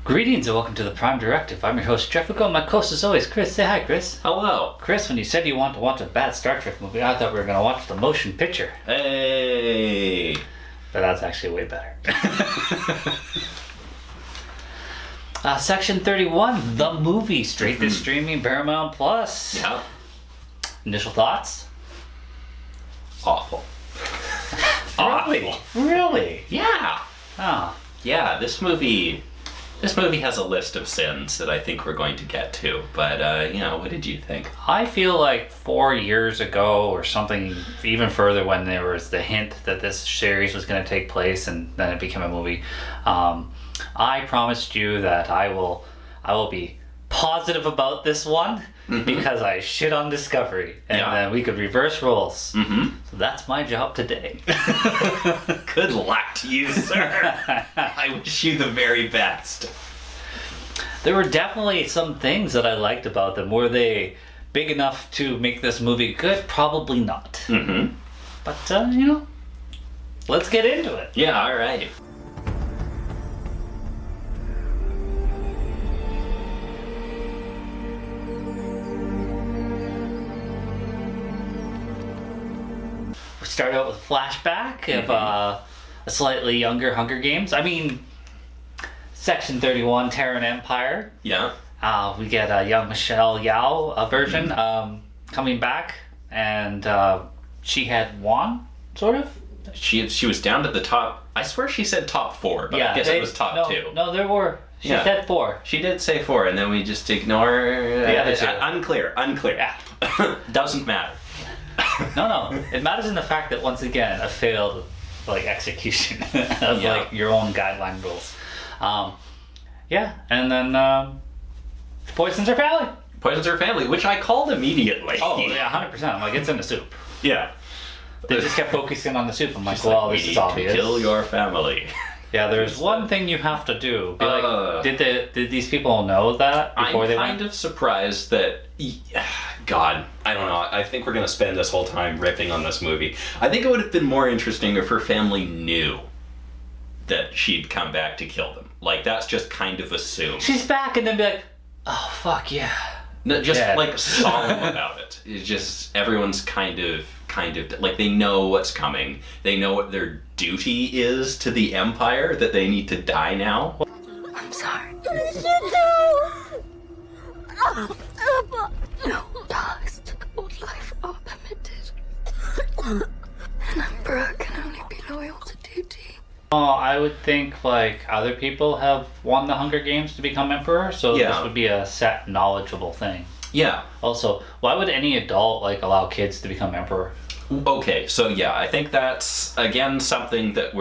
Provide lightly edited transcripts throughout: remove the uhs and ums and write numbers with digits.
Greetings and welcome to the Prime Directive. I'm your host, Jeff. And my co-host as always, Chris. Say hi, Chris. Hello. Chris, when you said you wanted to watch a bad Star Trek movie, I thought we were going to watch the motion picture. Hey. But that's actually way better. Section 31, the movie, straight to streaming, Paramount Plus. Yeah. Initial thoughts? Awful. Really? Awful. Really? Yeah. Oh. Yeah, this movie has a list of sins that I think we're going to get to. But, what did you think? I feel like 4 years ago or something even further when there was the hint that this series was going to take place and then it became a movie, I promised you that I will be positive about this one because I shit on Discovery and then we could reverse roles. So that's my job today. Good luck to you, sir. I wish you the very best. There were definitely some things that I liked about them. Were they big enough to make this movie good? Probably not. But, let's get into it. Yeah, all right. We start out with a flashback of a slightly younger Hunger Games. I mean, Section 31, Terran Empire. Yeah. We get a young Michelle Yeoh version coming back, and she had Wong, sort of. She was down to the top. I swear she said top 4, but I guess it was top 2. No, there were. She said 4. She did say 4, and then we just ignore the other two. Unclear. Yeah. Doesn't matter. No. It matters in the fact that once again a failed execution of your own guideline rules. And then poisons her family. Poisons her family, which I called immediately. Oh yeah, 100%. I'm like, it's in the soup. Yeah. They just kept focusing on the soup. I'm like, well, this is obvious. Kill your family. Yeah, there's one thing you have to do. Be like, did these people know that before they went? I'm kind of surprised that. God, I don't know. I think we're gonna spend this whole time ripping on this movie. I think it would have been more interesting if her family knew that she'd come back to kill them. Like, that's just kind of assumed. She's back, and then be like, oh fuck yeah. No, just solemn about it. It's just everyone's kind of like, they know what's coming. They know what their duty is to the Empire, that they need to die now. I'm sorry. No ties to the old life are permitted. An emperor can only be loyal to duty. I would think other people have won the Hunger Games to become emperor, so this would be a set knowledgeable thing. Yeah. Also, why would any adult allow kids to become emperor? Okay, so I think that's again something that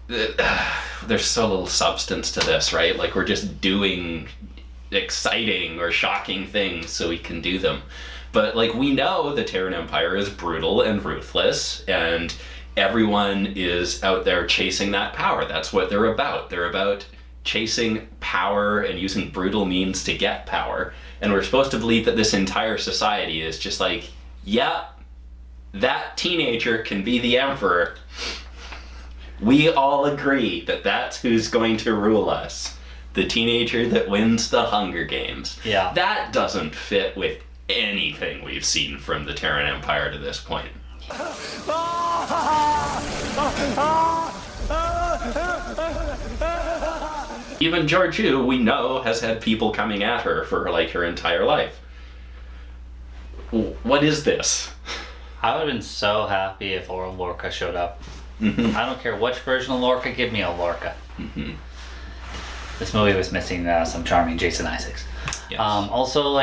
there's so little substance to this, right? Like, we're just doing exciting or shocking things so we can do them. But we know the Terran Empire is brutal and ruthless, and everyone is out there chasing that power. That's what they're about. They're about chasing power and using brutal means to get power. And we're supposed to believe that this entire society is just that teenager can be the emperor. We all agree that that's who's going to rule us. The teenager that wins the Hunger Games. Yeah. That doesn't fit with anything we've seen from the Terran Empire to this point. Even Georgiou, we know, has had people coming at her for her entire life. What is this? I would have been so happy if Lorca showed up. I don't care which version of Lorca, give me a Lorca. This movie was missing some charming Jason Isaacs. Yes. Also,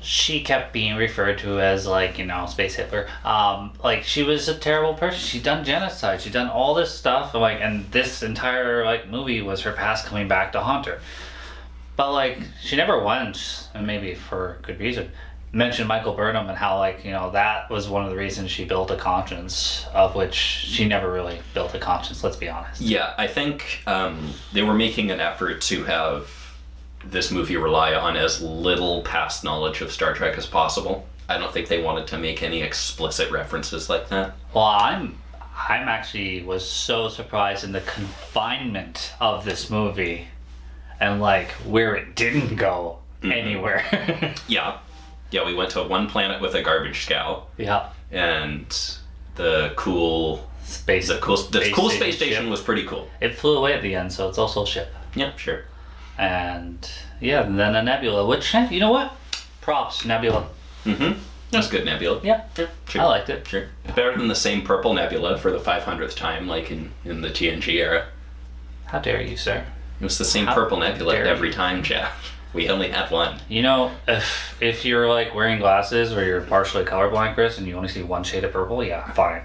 she kept being referred to as, Space Hitler. She was a terrible person. She'd done genocide. She'd done all this stuff. And this entire, movie was her past coming back to haunt her. But, she never once, and maybe for good reason, mentioned Michael Burnham and how, that was one of the reasons she built a conscience, of which she never really built a conscience, let's be honest. Yeah, I think they were making an effort to have this movie rely on as little past knowledge of Star Trek as possible. I don't think they wanted to make any explicit references like that. Well, I'm actually was so surprised in the confinement of this movie and like where it didn't go anywhere. Yeah, we went to one planet with a garbage scow. Yeah. And the cool space station was pretty cool. It flew away at the end, so it's also a ship. Yeah, sure. And yeah, and then a nebula, which, you know what? Props, nebula. That's good nebula. Yeah, sure. I liked it. Sure. Better than the same purple nebula for the 500th time, like in the TNG era. How dare you, sir? It was the same purple nebula every time, Jeff. We only had one. You know, if you're like wearing glasses or you're partially colorblind, Chris, and you only see one shade of purple, yeah, fine.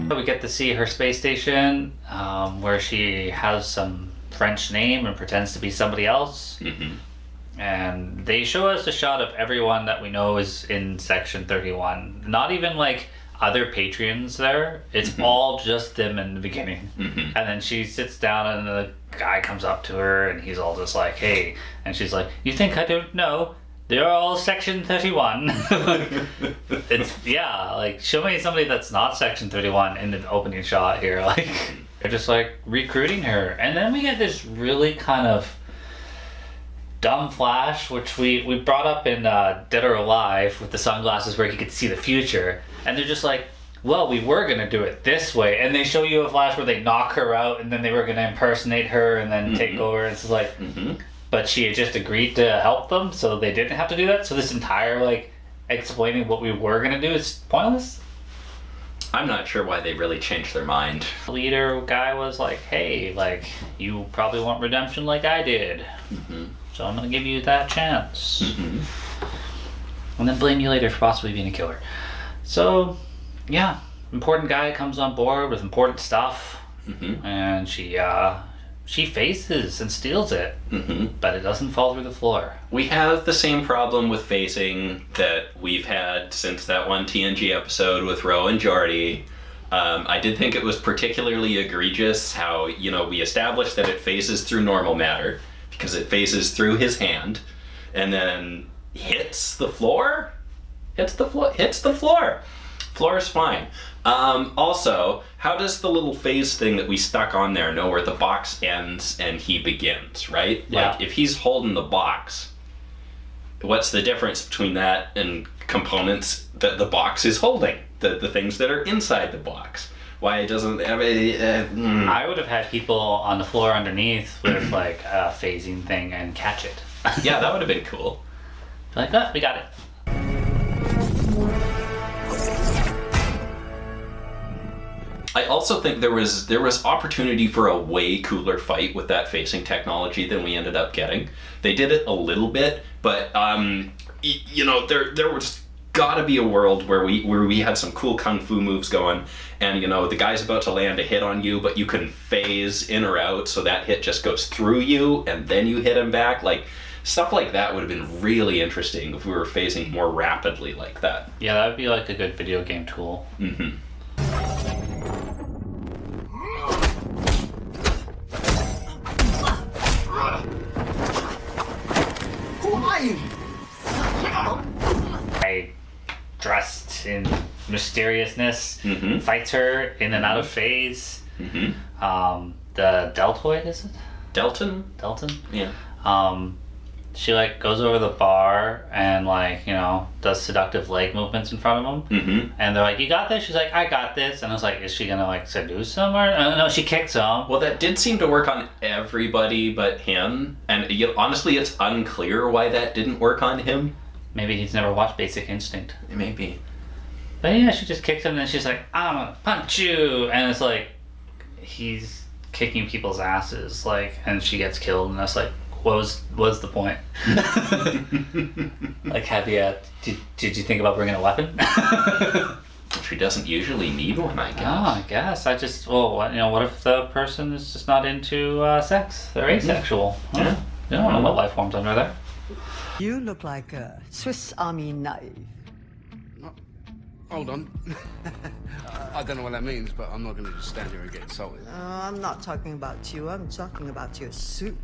We get to see her space station, where she has some French name and pretends to be somebody else. And they show us a shot of everyone that we know is in Section 31. Not even like other Patreons there. It's all just them in the beginning. And then she sits down and the guy comes up to her and he's all just like, hey. And she's like, you think I don't know? They're all Section 31. It's, yeah, like, show me somebody that's not Section 31 in the opening shot here. Like, they're just, like, recruiting her. And then we get this really kind of dumb flash, which we brought up in Dead or Alive with the sunglasses where he could see the future. And they're just like, well, we were going to do it this way. And they show you a flash where they knock her out and then they were going to impersonate her and then take over. It's like... But she had just agreed to help them, so they didn't have to do that. So this entire, like, explaining what we were going to do is pointless. I'm not sure why they really changed their mind. The leader guy was like, hey, like, you probably want redemption like I did. So I'm going to give you that chance. And then blame you later for possibly being a killer. So, yeah, important guy comes on board with important stuff. And she faces and steals it, but it doesn't fall through the floor. We have the same problem with facing that we've had since that one TNG episode with Ro and Geordi. I did think it was particularly egregious how, you know, we established that it faces through normal matter because it faces through his hand and then hits the floor. Floor is fine. Also, how does the little phase thing that we stuck on there know where the box ends and he begins, right? Yeah. Like, if he's holding the box, what's the difference between that and components that the box is holding? The things that are inside the box? Why it doesn't have I would have had people on the floor underneath with, like, a phasing thing and catch it. Yeah, that would have been cool. Like, oh, we got it. I also think there was opportunity for a way cooler fight with that facing technology than we ended up getting. They did it a little bit, but you know, there was gotta be a world where we had some cool kung fu moves going, and you know, the guy's about to land a hit on you, but you can phase in or out, so that hit just goes through you, and then you hit him back. Like, stuff like that would have been really interesting if we were phasing more rapidly like that. Yeah, that would be like a good video game tool. I dressed in mysteriousness, fights her in and out of phase. The Deltoid, is it? Delton? Yeah. She like goes over the bar and like, you know, does seductive leg movements in front of him. And they're like, you got this? She's like, I got this. And I was like, is she gonna like seduce him or no? She kicks him. Well, that did seem to work on everybody but him. And honestly, it's unclear why that didn't work on him. Maybe he's never watched Basic Instinct. Maybe. But yeah, she just kicks him and then she's like, I'm gonna punch you. And it's like, he's kicking people's asses, like, and she gets killed. And that's like, what was the point? Like, did you think about bringing a weapon? She doesn't usually need one, I guess. Oh, I guess. What if the person is just not into sex? They're asexual. Yeah. You don't know what life forms under there. You look like a Swiss Army knife. Hold on. I don't know what that means, but I'm not going to just stand here and get insulted. I'm not talking about you. I'm talking about your suit.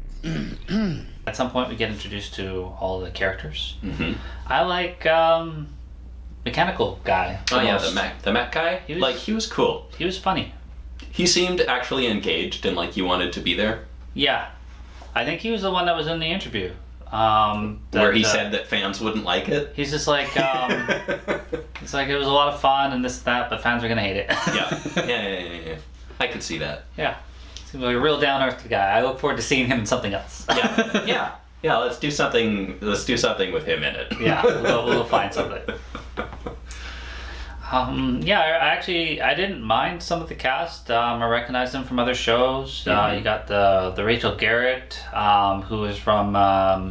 At some point, we get introduced to all the characters. Mm-hmm. I like mechanical guy. Oh yeah, the mech guy. He was cool. He was funny. He seemed actually engaged and like he wanted to be there. Yeah, I think he was the one that was in the interview. Where he said that fans wouldn't like it. He's just like, it's like it was a lot of fun and this that, but fans are gonna hate it. Yeah. I could see that. Yeah, seems like a real down earth guy. I look forward to seeing him in something else. Yeah. Let's do something. Let's do something with him in it. Yeah, we'll find something. I didn't mind some of the cast. I recognized them from other shows. You got the Rachel Garrett, who is from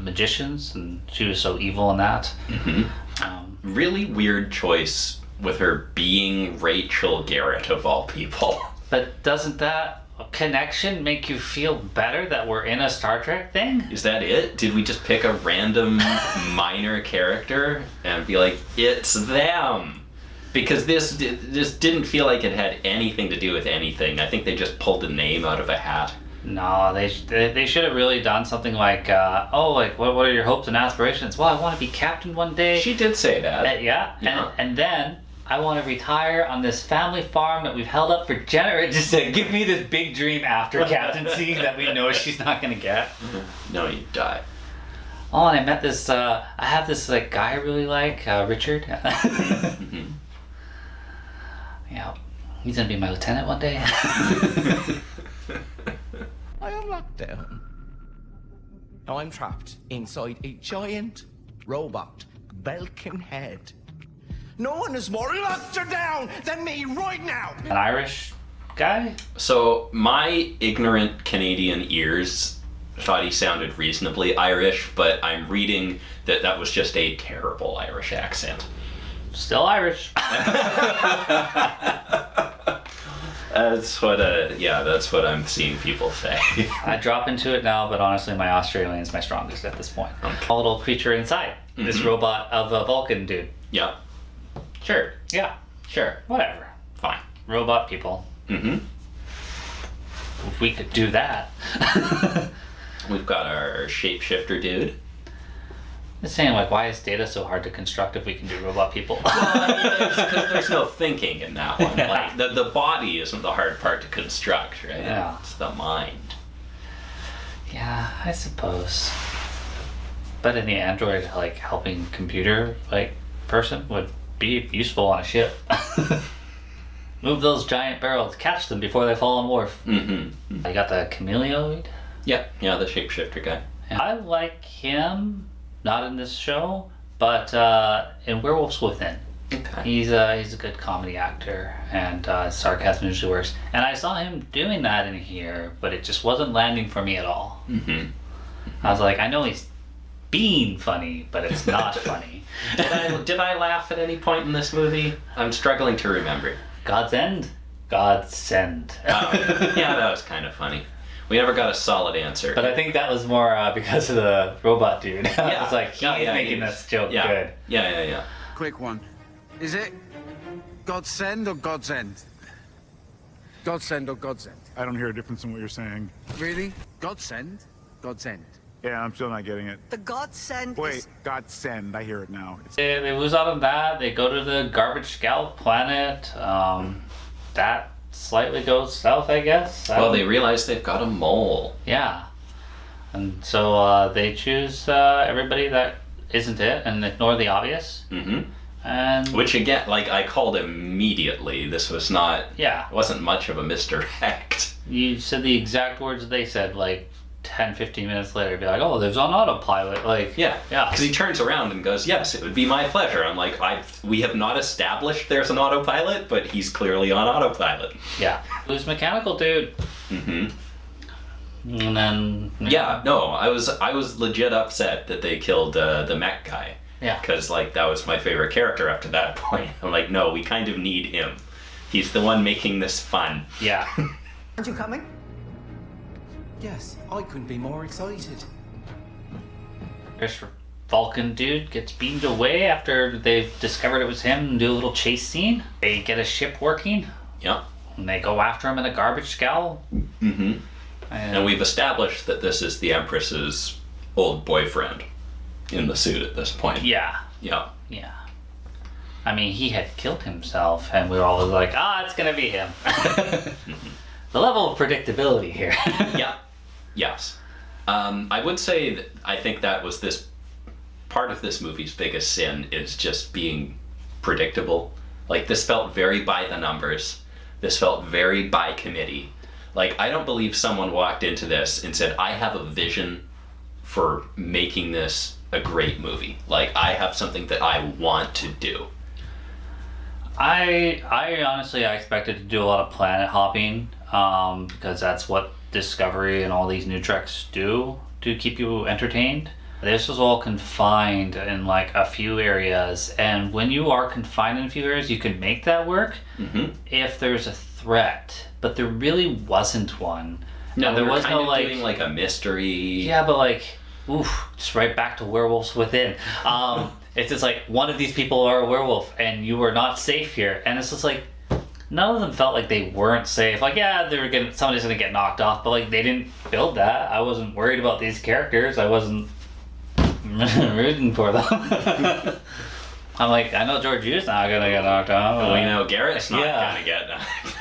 Magicians, and she was so evil in that. Mm-hmm. Really weird choice with her being Rachel Garrett of all people. But doesn't that connection make you feel better that we're in a Star Trek thing? Is that it? Did we just pick a random minor character and be like, it's them? Because this didn't feel like it had anything to do with anything. I think they just pulled a name out of a hat. No, they should have really done something like, what are your hopes and aspirations? Well, I want to be captain one day. She did say that. Yeah. And then I want to retire on this family farm that we've held up for generations. Just to give me this big dream after captaincy that we know she's not going to get. No, you die. Oh, and I met this, I have this guy I really like, Richard. Yeah, he's gonna be my lieutenant one day. I am locked down. Now I'm trapped inside a giant robot Belkin head. No one is more locked down than me right now. An Irish guy? So my ignorant Canadian ears thought he sounded reasonably Irish, but I'm reading that was just a terrible Irish accent. Still Irish. That's what I'm seeing people say. I drop into it now, but honestly my Australian is my strongest at this point. Okay. A little creature inside. Mm-hmm. This robot of a Vulcan dude. Yeah. Sure. Yeah. Sure. Whatever. Fine. Robot people. Mm-hmm. If we could do that. We've got our shapeshifter dude. I'm saying, why is Data so hard to construct if we can do robot people? Well, I mean, because there's no thinking in that one. Yeah. Like, the body isn't the hard part to construct, right? Yeah. It's the mind. Yeah, I suppose. But any android, helping computer, person would be useful on a ship. Move those giant barrels, catch them before they fall on wharf. Mm-hmm. You got the chameleoid? Yeah, the shapeshifter guy. Yeah. I like him. Not in this show, but in Werewolves Within. Okay. He's a good comedy actor, and sarcasm usually works. And I saw him doing that in here, but it just wasn't landing for me at all. Mm-hmm. I was like, I know he's being funny, but it's not funny. Did I laugh at any point in this movie? I'm struggling to remember. Godsend? Yeah, that was kind of funny. We never got a solid answer. But I think that was more because of the robot dude. I was like, he's making this joke good. Yeah. Quick one. Is it Godsend or Godsend? Godsend or Godsend? I don't hear a difference in what you're saying. Really? Godsend? Godsend. Yeah, I'm still not getting it. The godsend Wait, is... godsend. I hear it now. They lose out on that. They go to the garbage scout planet. That slightly goes south, I guess. Well, they realize they've got a mole. Yeah. And so they choose everybody that isn't it and ignore the obvious. Mm-hmm. And which again, I called immediately. This was not... Yeah. Wasn't much of a misdirect. You said the exact words that they said, 10, 15 minutes later. Be like, oh, there's on autopilot. Yeah. Because he turns around and goes, yes, it would be my pleasure. I'm like, we have not established there's an autopilot, but he's clearly on autopilot. Yeah. Who's mechanical dude? Mm-hmm. And then... Yeah, no, I was legit upset that they killed the mech guy. Yeah. Because, that was my favorite character after that point. I'm like, no, we kind of need him. He's the one making this fun. Yeah. Aren't you coming? Yes, I couldn't be more excited. This Vulcan dude gets beamed away after they've discovered it was him and do a little chase scene. They get a ship working. Yeah. And they go after him in a garbage scow. Mm-hmm. And we've established that this is the Empress's old boyfriend in the suit at this point. Yeah. Yeah. Yeah. I mean, he had killed himself, and we were all like, it's gonna be him. The level of predictability here. Yeah. Yes. I would say that I think that was this part of this movie's biggest sin is just being predictable. Like, this felt very by the numbers. This felt very by committee. Like, I don't believe someone walked into this and said, I have a vision for making this a great movie. Like, I have something that I want to do. I honestly, I expected to do a lot of planet hopping, because that's what Discovery and all these new treks do to keep you entertained. This was all confined in like a few areas, and when you are confined in a few areas, you can make that work if there's a threat, but there really wasn't one. No, there was no like doing like a mystery. Yeah, but like, just right back to Werewolves Within. It's just like, one of these people are a werewolf and you are not safe here. And it's just like, none of them felt like they weren't safe. Like, yeah, somebody's gonna get knocked off, but like, they didn't build that. I wasn't worried about these characters. I wasn't rooting for them. I'm like, I know Georgiou's not gonna get knocked off. Well, Garrett's not gonna get knocked.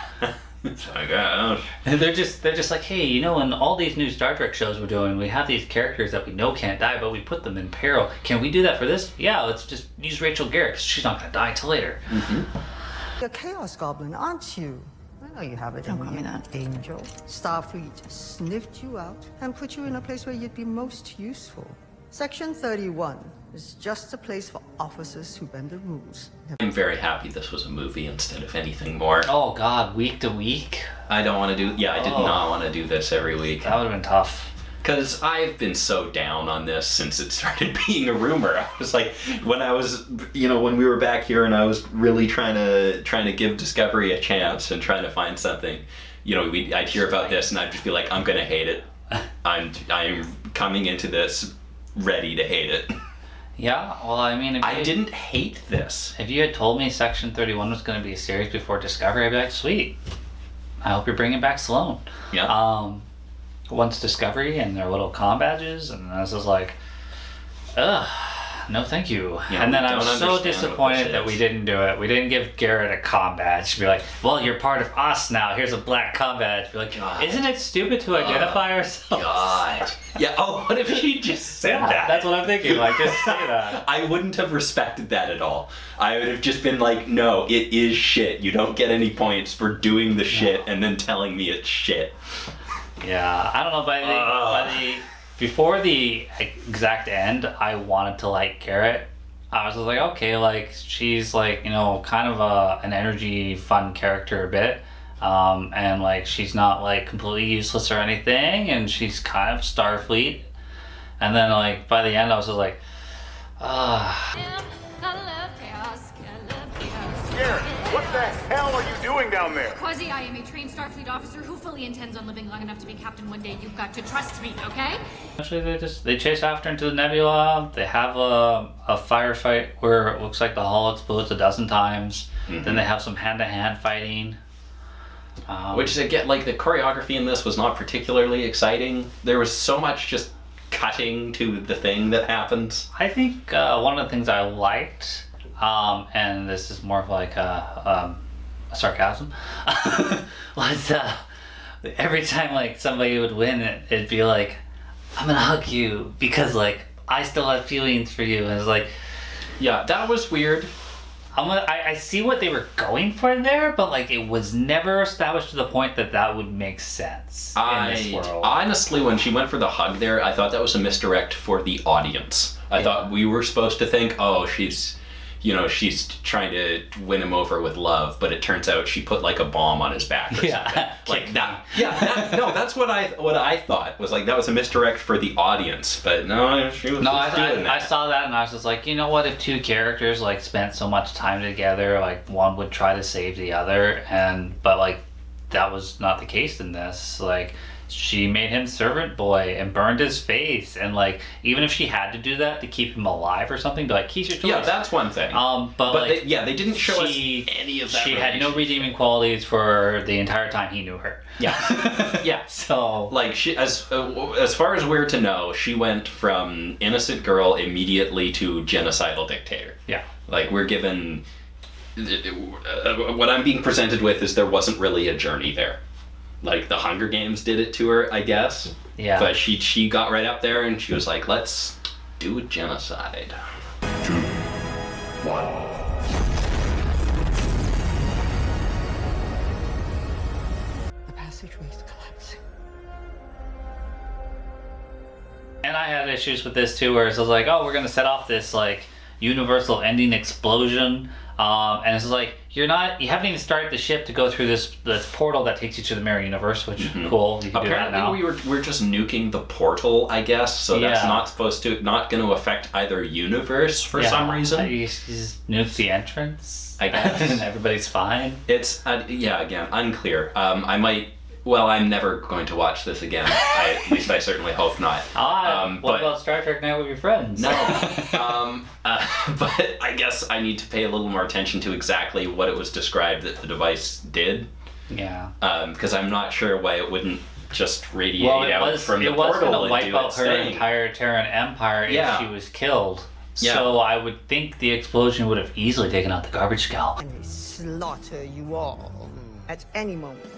So I guess. And they're just like, hey, in all these new Star Trek shows we're doing, we have these characters that we know can't die, but we put them in peril. Can we do that for this? Yeah, let's just use Rachel Garrett, 'cause she's not gonna die till later. You're a Chaos Goblin, aren't you? I know you have it. Don't call me that. Angel. Starfleet sniffed you out and put you in a place where you'd be most useful. Section 31 is just a place for officers who bend the rules. I'm very happy this was a movie instead of anything more. Oh God, week to week? I don't want to do. Yeah, I did not want to do this every week. That would have been tough. Because I've been so down on this since it started being a rumor. I was like, when we were back here and I was really trying to give Discovery a chance and trying to find something, I'd hear about this and I'd just be like, I'm gonna hate it. I'm coming into this ready to hate it. Yeah, well, I mean, I didn't hate this. If you had told me Section 31 was going to be a series before Discovery, I'd be like, sweet. I hope you're bringing back Sloane. Yeah. Once Discovery and their little comm badges, and I was just like, ugh, no thank you. Yeah, and then I was so disappointed that we didn't do it. We didn't give Garrett a comm badge. Be like, well, you're part of us now. Here's a black comm badge. Be like, God. Isn't it stupid to identify ourselves? God. Yeah, what if she just said that? That's what I'm thinking. Like, just say that. I wouldn't have respected that at all. I would have just been like, no, it is shit. You don't get any points for doing the shit and then telling me it's shit. Yeah, I don't know, by the before the exact end, I wanted to like Garrett. I was just like, okay, like, she's like, kind of an energy, fun character a bit. And like, she's not like completely useless or anything, and she's kind of Starfleet. And then like, by the end, I was just like, Garrett, what the hell are you doing down there? Quasi, I am a trained Starfleet officer who fully intends on living long enough to be captain one day. You've got to trust me, okay? Actually, they chase after into the nebula. They have a firefight where it looks like the hull explodes a dozen times. Then they have some hand-to-hand fighting. Which, again, like, the choreography in this was not particularly exciting. There was so much just cutting to the thing that happens. I think one of the things I liked, and this is more of like a sarcasm, was every time like somebody would win, it'd be like, I'm gonna hug you because like I still have feelings for you, and it's like, yeah, that was weird. I see what they were going for there, but like, it was never established to the point that would make sense in this world. Honestly, when she went for the hug there, I thought that was a misdirect for the audience. I thought we were supposed to think, oh, she's trying to win him over with love, but it turns out she put like a bomb on his back or something. Like that. Yeah, no, that's what I thought was like, that was a misdirect for the audience, but no, she was doing that. I saw that and I was just like, you know what, if two characters like spent so much time together, like one would try to save the other, but like that was not the case in this. Like, she made him servant boy and burned his face, and like even if she had to do that to keep him alive or something, be like, he's your choice. Yeah, that's one thing. But like, they didn't show us any of that. She had no redeeming qualities for the entire time he knew her. Yeah, yeah. So like she, as far as we're to know, she went from innocent girl immediately to genocidal dictator. Yeah. Like we're given. What I'm being presented with is there wasn't really a journey there. Like the Hunger Games did it to her, I guess. Yeah. But she got right up there and she was like, let's do a genocide. 2, 1. The passageway is collapsing. And I had issues with this too, where it was like, oh, we're gonna set off this like universal ending explosion, and it's like you haven't even started the ship to go through this portal that takes you to the mirror universe, which cool. You can do that now. Apparently, we're just nuking the portal, I guess. So that's not going to affect either universe for some reason. You just nuke the entrance, I guess, and everybody's fine. It's again unclear. I'm never going to watch this again. At least I certainly hope not. What about Star Trek Night with Your Friends? No. But I guess I need to pay a little more attention to exactly what it was described that the device did. Yeah. Because I'm not sure why it wouldn't just radiate out from the portal and do its thing. It was going to wipe out her entire Terran Empire if she was killed. Yeah. So I would think the explosion would have easily taken out the garbage cow. And they slaughter you all at any moment.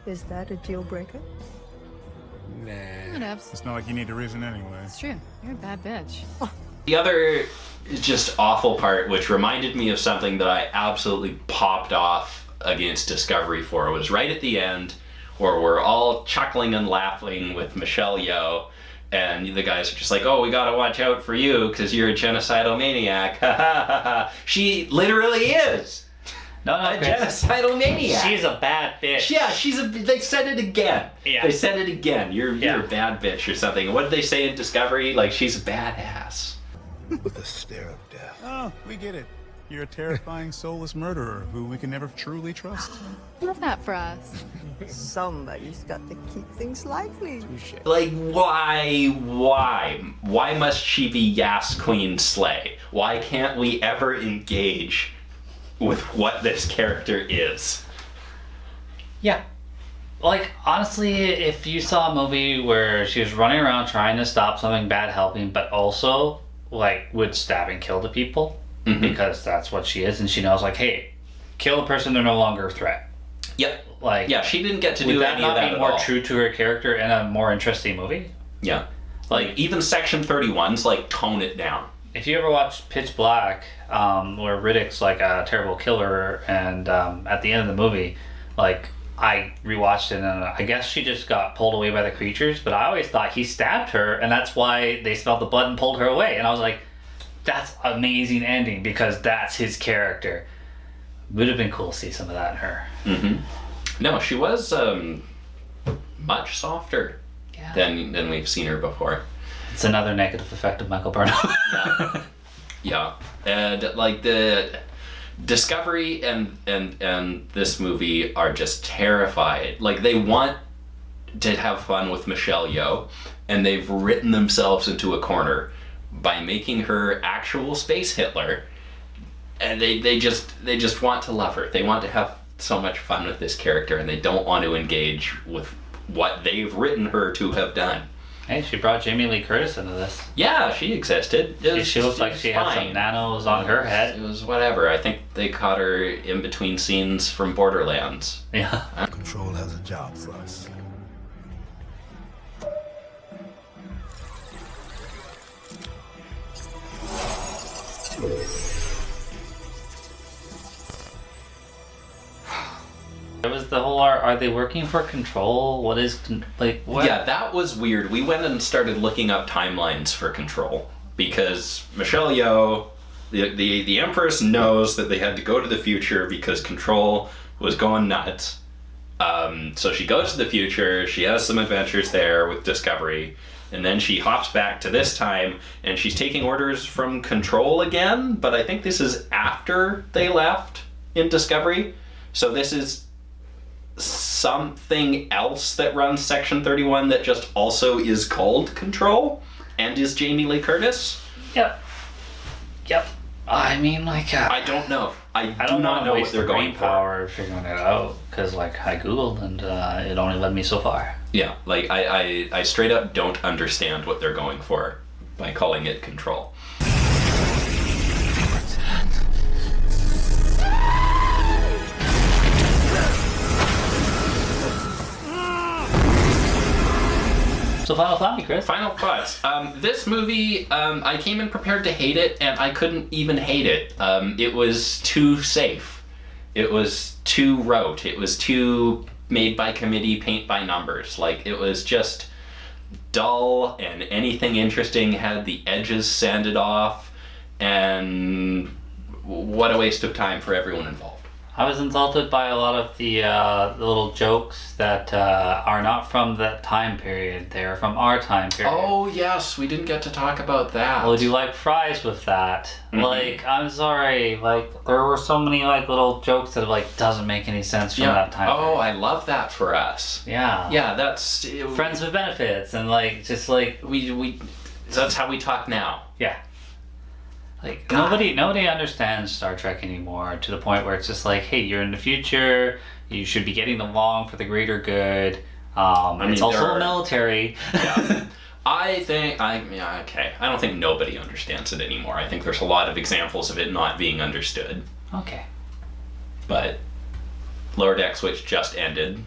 Is that a deal breaker? Nah. It's not like you need a reason anyway. It's true. You're a bad bitch. The other just awful part, which reminded me of something that I absolutely popped off against Discovery for, was right at the end where we're all chuckling and laughing with Michelle Yeoh, and the guys are just like, oh, we gotta watch out for you because you're a genocidal maniac. She literally is. No, a genocidal maniac. She's a bad bitch. Yeah, they said it again. Yeah. They said it again. You're a bad bitch or something. What did they say in Discovery? Like, she's a badass. With a stare of death. Oh, we get it. You're a terrifying, soulless murderer who we can never truly trust. Love that for us. Somebody's got to keep things lively. Like, why must she be Yas Queen Slay? Why can't we ever engage with what this character is? Yeah. Like, honestly, if you saw a movie where she was running around trying to stop something bad helping, but also, like, would stab and kill the people, because that's what she is, and she knows, like, hey, kill a person, they're no longer a threat. Yep. Like, yeah, she didn't get to do any of that at all. Would that not be more true to her character in a more interesting movie? Yeah. Like, even Section 31's, like, tone it down. If you ever watched Pitch Black, where Riddick's like a terrible killer, and at the end of the movie, like, I rewatched it, and I guess she just got pulled away by the creatures, but I always thought he stabbed her, and that's why they smelled the blood and pulled her away. And I was like, that's amazing ending, because that's his character. Would have been cool to see some of that in her. No, she was much softer than we've seen her before. It's another negative effect of Michael Burnham. Yeah, and like the Discovery and this movie are just terrified. Like, they want to have fun with Michelle Yeoh, and they've written themselves into a corner by making her actual space Hitler, and they just want to love her. They want to have so much fun with this character, and they don't want to engage with what they've written her to have done. Hey, she brought Jamie Lee Curtis into this. Yeah, she existed. She looked like she had some nanos on her head. It was whatever. I think they caught her in between scenes from Borderlands. Yeah. Control has a job for us. There was the whole, are they working for Control? What is, like, what? Yeah, that was weird. We went and started looking up timelines for Control, because Michelle Yeoh, the Empress knows that they had to go to the future because Control was going nuts. So she goes to the future, she has some adventures there with Discovery, and then she hops back to this time, and she's taking orders from Control again, but I think this is after they left in Discovery. So this is something else that runs Section 31 that just also is called Control and is Jamie Lee Curtis? Yep. I mean, like... I don't know. I do don't not know what they're going for. Power figuring it out, because, like, I Googled and it only led me so far. Yeah, like, I straight up don't understand what they're going for by calling it Control. So final thought, Chris. Final thoughts. This movie, I came in prepared to hate it, and I couldn't even hate it. It was too safe. It was too rote. It was too made by committee, paint by numbers. Like, it was just dull, and anything interesting had the edges sanded off, and what a waste of time for everyone involved. I was insulted by a lot of the little jokes that are not from that time period. They are from our time period. Oh, yes, we didn't get to talk about that. Would you like fries with that? Mm-hmm. Like, I'm sorry, like, there were so many, like, little jokes that, like, doesn't make any sense from that time period. I love that for us. Yeah. Yeah, that's... Friends with benefits, and, like, just, like... We that's how we talk now. Yeah. Like, nobody understands Star Trek anymore, to the point where it's just like, hey, you're in the future, you should be getting along for the greater good. It's also military. Yeah. I don't think nobody understands it anymore. I think there's a lot of examples of it not being understood. Okay. But Lower Decks, which just ended,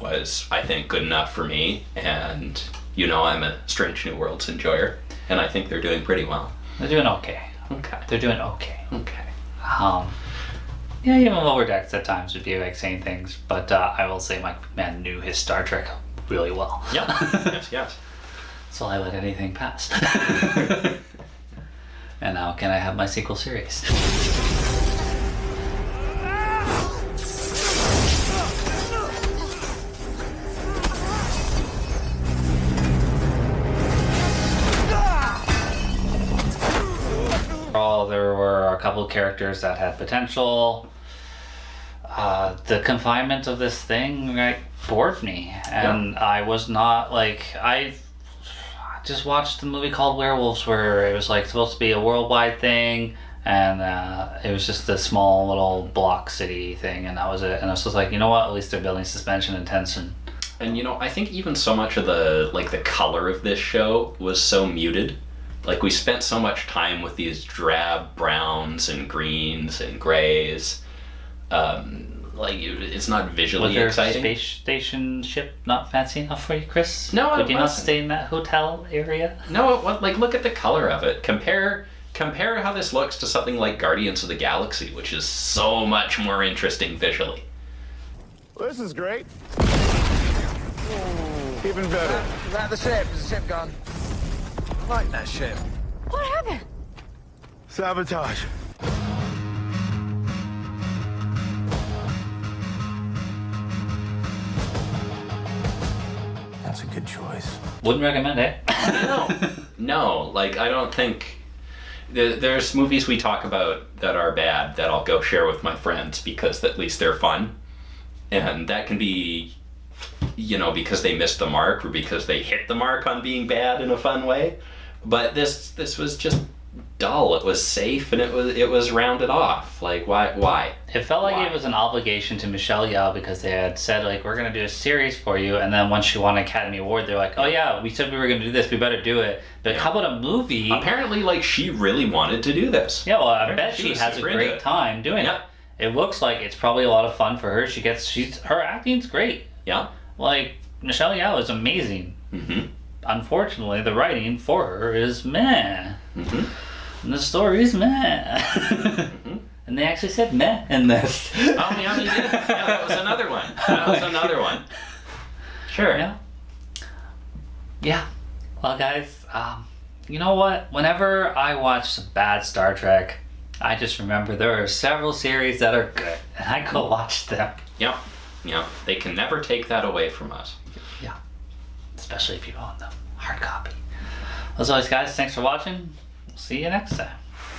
was, I think, good enough for me. And, I'm a Strange New Worlds enjoyer, and I think they're doing pretty well. They're doing okay. Okay. They're doing okay. Okay. Even Lower Decks at times would be like saying things, but I will say Mike McMahon knew his Star Trek really well. Yeah. yes. So I let anything pass. And now can I have my sequel series? There were a couple of characters that had potential. The confinement of this thing bored me, and I was not I just watched the movie called Werewolves, where it was supposed to be a worldwide thing, and it was just a small little block city thing, and that was it. And I was just like, you know what? At least they're building suspension and tension. And I think even so much of the color of this show was so muted. Like, we spent so much time with these drab browns and greens and grays. It's not visually exciting. Was your space station ship not fancy enough for you, Chris? No, Would you not stay in that hotel area? No, look at the color of it. Compare how this looks to something like Guardians of the Galaxy, which is so much more interesting visually. Well, this is great. Even better. Is that the ship? Is the ship gone? I like that ship. What happened? Sabotage. That's a good choice. Wouldn't recommend it. No. I don't think... There's movies we talk about that are bad that I'll go share with my friends because at least they're fun. And that can be, because they missed the mark or because they hit the mark on being bad in a fun way. But this was just dull. It was safe and it was rounded off. Why? It felt like it was an obligation to Michelle Yeoh because they had said we're gonna do a series for you, and then once she won an Academy Award, they're like, oh yeah, we said we were gonna do this, we better do it. But how about a movie? Apparently, she really wanted to do this. Yeah, well, I bet she has a great time doing it. It looks like it's probably a lot of fun for her. Her acting's great. Yeah. Michelle Yeoh is amazing. Mm-hmm. Unfortunately, the writing for her is meh. Mm-hmm. And the story's meh. Mm-hmm. And they actually said meh in this. Oh, yeah, they did. Yeah, that was another one. Sure. Yeah. Yeah. Well, guys, you know what? Whenever I watch some bad Star Trek, I just remember there are several series that are good, and I go watch them. Yeah. They can never take that away from us. Yeah. Especially if you own them. Hard copy. As always, guys, thanks for watching. We'll see you next time.